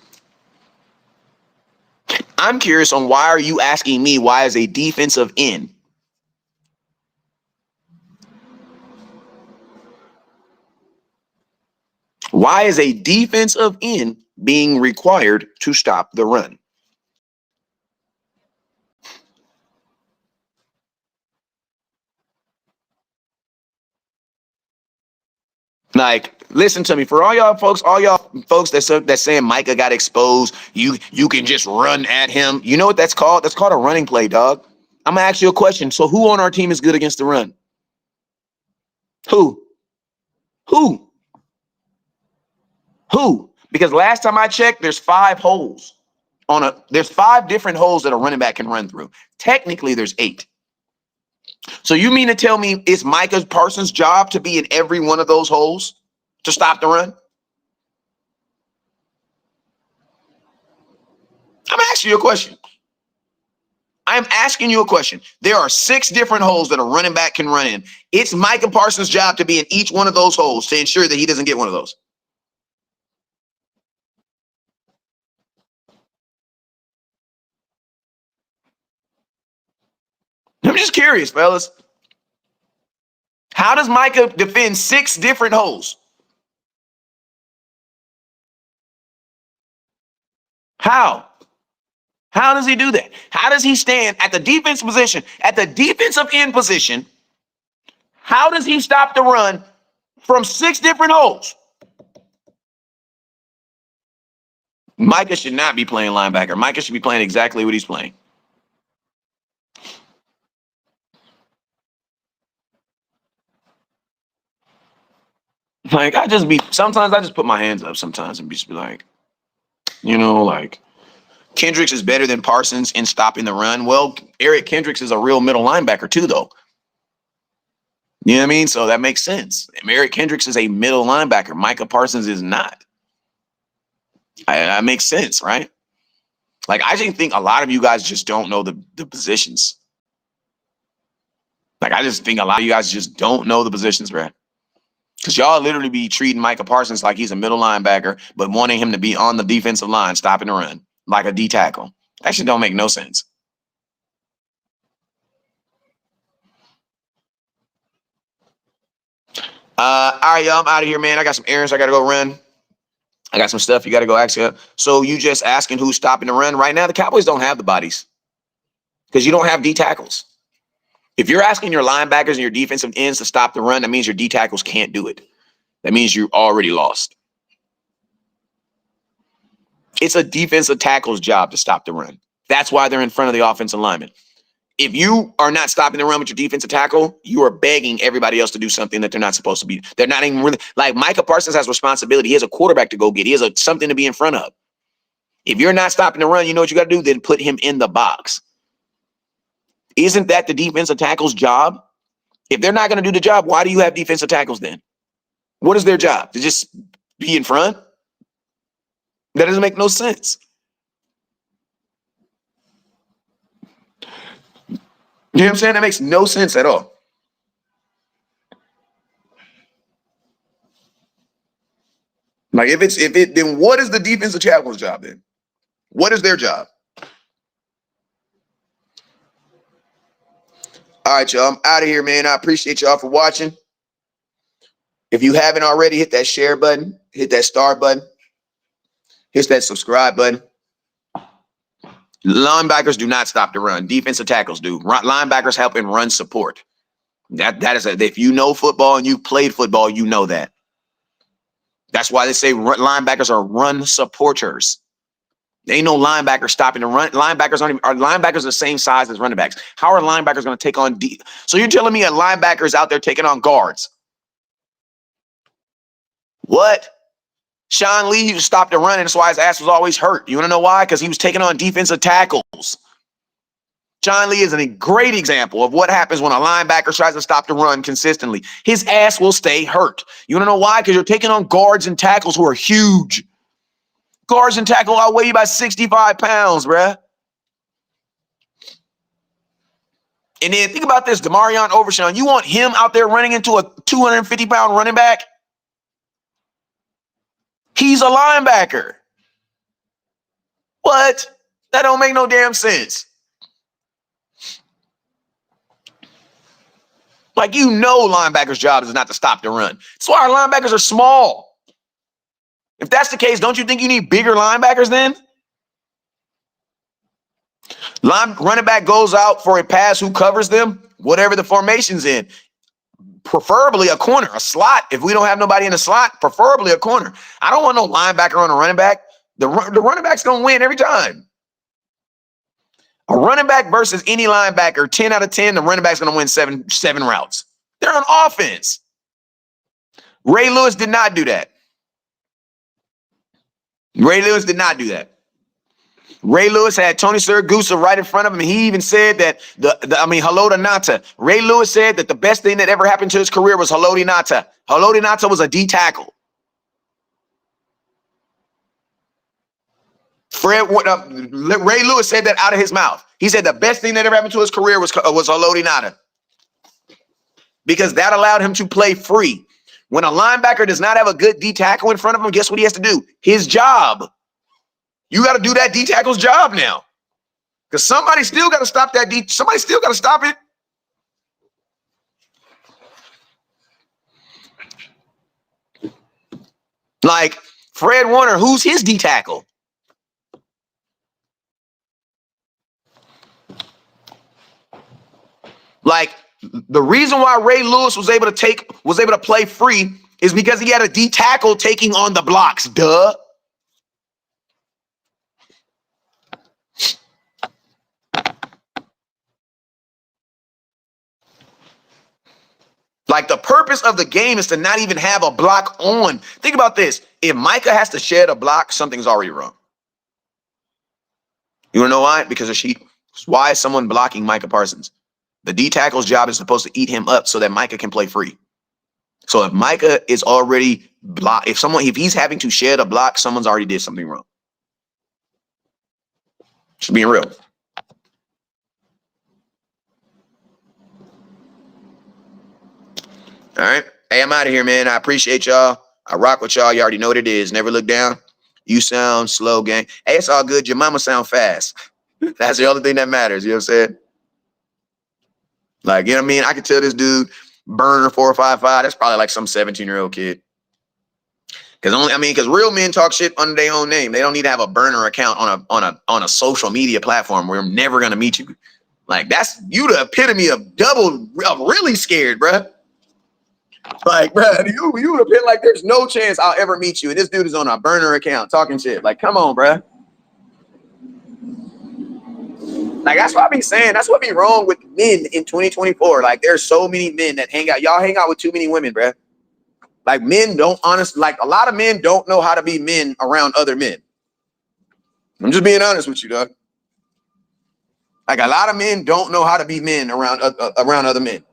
I'm curious on why are you asking me why is a defensive end? Why is a defensive end being required to stop the run? Like, listen to me. For all y'all folks that's saying Micah got exposed, you can just run at him. You know what that's called? That's called a running play, dog. I'm gonna ask you a question. So who on our team is good against the run? Who? Who? Who? Because last time I checked, there's 5 holes there's 5 different holes that a running back can run through. Technically, there's 8. So you mean to tell me it's Micah Parsons' job to be in every one of those holes to stop the run? I'm asking you a question. I'm asking you a question. There are 6 different holes that a running back can run in. It's Micah Parsons' job to be in each one of those holes to ensure that he doesn't get one of those. I'm just curious, fellas. How does Micah defend 6 different holes? How? How does he do that? How does he stand at the defense position, at the defensive end position? How does he stop the run from 6 different holes? Micah should not be playing linebacker. Micah should be playing exactly what he's playing. Like, sometimes I just put my hands up sometimes and just be like, like, Kendricks is better than Parsons in stopping the run. Well, Eric Kendricks is a real middle linebacker too, though. You know what I mean? So that makes sense. Eric Kendricks is a middle linebacker. Micah Parsons is not. That makes sense, right? Like, I just think a lot of you guys just don't know the positions. Like, I just think a lot of you guys just don't know the positions, bro. Because y'all literally be treating Micah Parsons like he's a middle linebacker, but wanting him to be on the defensive line, stopping the run, like a D tackle. That shit don't make no sense. All right, y'all, I'm out of here, man. I got some errands I got to go run. I got some stuff you got to go ask you. So you just asking who's stopping the run right now? The Cowboys don't have the bodies because you don't have D tackles. If you're asking your linebackers and your defensive ends to stop the run, that means your D tackles can't do it. That means you already lost. It's a defensive tackle's job to stop the run. That's why they're in front of the offensive lineman. If you are not stopping the run with your defensive tackle, you are begging everybody else to do something that they're not supposed to be. They're not even really like Micah Parsons has responsibility. He has a quarterback to go get. He has something to be in front of. If you're not stopping the run, you know what you got to do? Then put him in the box. Isn't that the defensive tackle's job? If they're not going to do the job, why do you have defensive tackles then? What is their job? To just be in front? That doesn't make no sense. You know what I'm saying? That makes no sense at all. Like then what is the defensive tackle's job then? What is their job? All right, y'all. I'm out of here, man. I appreciate y'all for watching. If you haven't already, hit that share button, hit that star button, hit that subscribe button. Linebackers do not stop the run. Defensive tackles do. Linebackers help in run support. That is if you know football and you've played football, you know that. That's why they say linebackers are run supporters. There ain't no linebacker stopping the run. Linebackers are linebackers the same size as running backs. How are linebackers going to take on So you're telling me a linebacker is out there taking on guards? What? Sean Lee used to stop the run, and that's why his ass was always hurt. You want to know why? Because he was taking on defensive tackles. Sean Lee is a great example of what happens when a linebacker tries to stop the run consistently. His ass will stay hurt. You want to know why? Because you're taking on guards and tackles who are huge. Guards and tackle outweigh you by 65 pounds, bruh. And then think about this, Demarion Overshawn. You want him out there running into a 250-pound running back? He's a linebacker. What? That don't make no damn sense. Like, you know, linebackers' job is not to stop the run. That's why our linebackers are small. If that's the case, don't you think you need bigger linebackers then? Running back goes out for a pass, who covers them? Whatever the formation's in. Preferably a corner, a slot. If we don't have nobody in the slot, preferably a corner. I don't want no linebacker on a running back. The running back's going to win every time. A running back versus any linebacker, 10 out of 10, the running back's going to win seven routes. They're on offense. Ray Lewis did not do that. Ray Lewis did not do that. Ray Lewis had Tony Siragusa right in front of him. He even said that Haloti Ngata. Ray Lewis said that the best thing that ever happened to his career was Haloti Ngata. Haloti Ngata was a D tackle. Ray Lewis said that out of his mouth. He said the best thing that ever happened to his career was Haloti Ngata, because that allowed him to play free. When a linebacker does not have a good D tackle in front of him, guess what he has to do? His job. You got to do that D tackle's job now, because somebody still got to stop that D. Somebody still got to stop it. Like Fred Warner, who's his D tackle? Like, the reason why Ray Lewis was able to play free is because he had a D tackle taking on the blocks. Duh. Like, the purpose of the game is to not even have a block on. Think about this. If Micah has to shed a block, something's already wrong. You want to know why? Because why is someone blocking Micah Parsons? The D tackle's job is supposed to eat him up so that Micah can play free. So if Micah is already blocked, if he's having to shed a block, someone's already did something wrong. Just being real. All right. Hey, I'm out of here, man. I appreciate y'all. I rock with y'all. You already know what it is. Never look down. You sound slow, gang. Hey, it's all good. Your mama sound fast. That's the only thing that matters. You know what I'm saying? Like, you know what I mean? I could tell this dude, Burner 455, that's probably like some 17-year-old kid. Because real men talk shit under their own name. They don't need to have a burner account on a social media platform where I'm never gonna meet you. Like, that's you the epitome of really scared, bruh. Like, bruh, you would have been like, there's no chance I'll ever meet you. And this dude is on a burner account talking shit. Like, come on, bruh. Like, that's what I be saying. That's what be wrong with men in 2024. Like, there's so many men that hang out. Y'all hang out with too many women, bruh. Like, men don't like, a lot of men don't know how to be men around other men. I'm just being honest with you, dog. Like, a lot of men don't know how to be men around other men.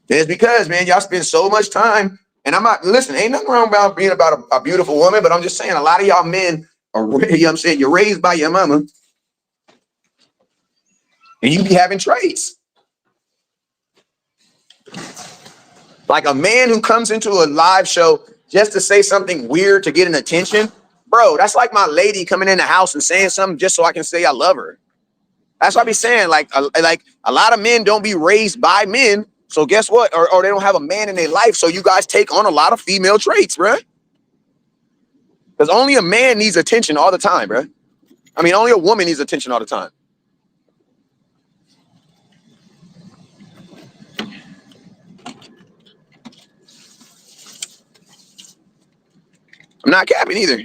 And it's because, man, y'all spend so much time. And I'm not, listen, ain't nothing wrong about being about a beautiful woman, but I'm just saying a lot of y'all men are, you know what I'm saying, you're raised by your mama. And you be having traits. Like a man who comes into a live show just to say something weird to get an attention, bro, that's like my lady coming in the house and saying something just so I can say I love her. That's what I be saying. Like a lot of men don't be raised by men. So guess what? Or they don't have a man in their life. So you guys take on a lot of female traits, bro. Because only a man needs attention all the time, bro. I mean, only a woman needs attention all the time. I'm not capping either.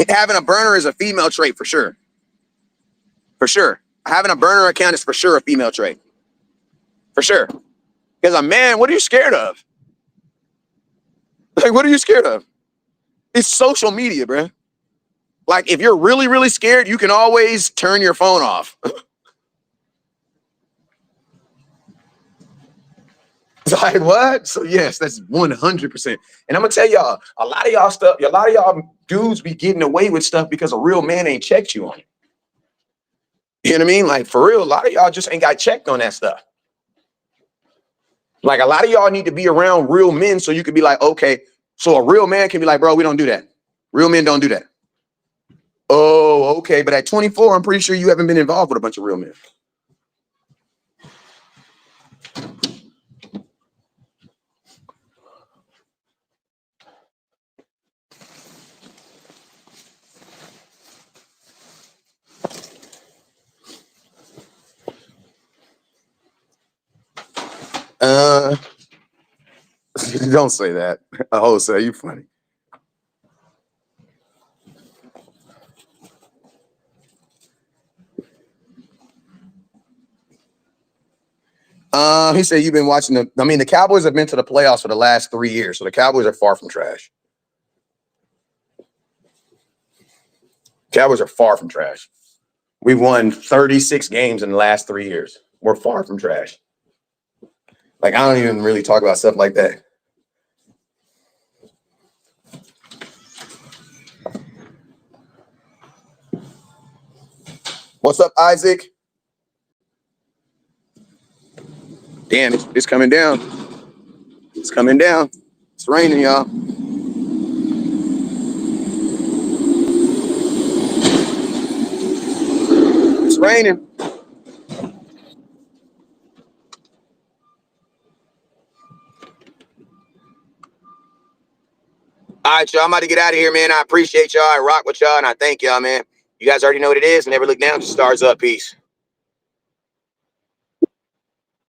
Having a burner is a female trait for sure. For sure. Having a burner account is for sure a female trait. For sure. Because a man, what are you scared of? Like, what are you scared of? It's social media, bro. Like, if you're really, really scared, you can always turn your phone off. Like, what? So, yes, that's 100%. And I'm going to tell y'all, a lot of y'all dudes be getting away with stuff because a real man ain't checked you on it. You know what I mean? Like, for real, a lot of y'all just ain't got checked on that stuff. Like, a lot of y'all need to be around real men so you can be like, okay, so a real man can be like, bro, we don't do that. Real men don't do that. Oh, okay. But at 24, I'm pretty sure you haven't been involved with a bunch of real men. Don't say that. Oh, so you funny. He said you've been watching the Cowboys have been to the playoffs for the last 3 years, so the Cowboys are far from trash. Cowboys are far from trash. We've won 36 games in the last 3 years. We're far from trash. Like, I don't even really talk about stuff like that. What's up, Isaac? Damn, it's coming down. It's coming down. It's raining, y'all. It's raining. All right, y'all. I'm about to get out of here, man. I appreciate y'all. I rock with y'all, and I thank y'all, man. You guys already know what it is. Never look down, just stars up. Peace.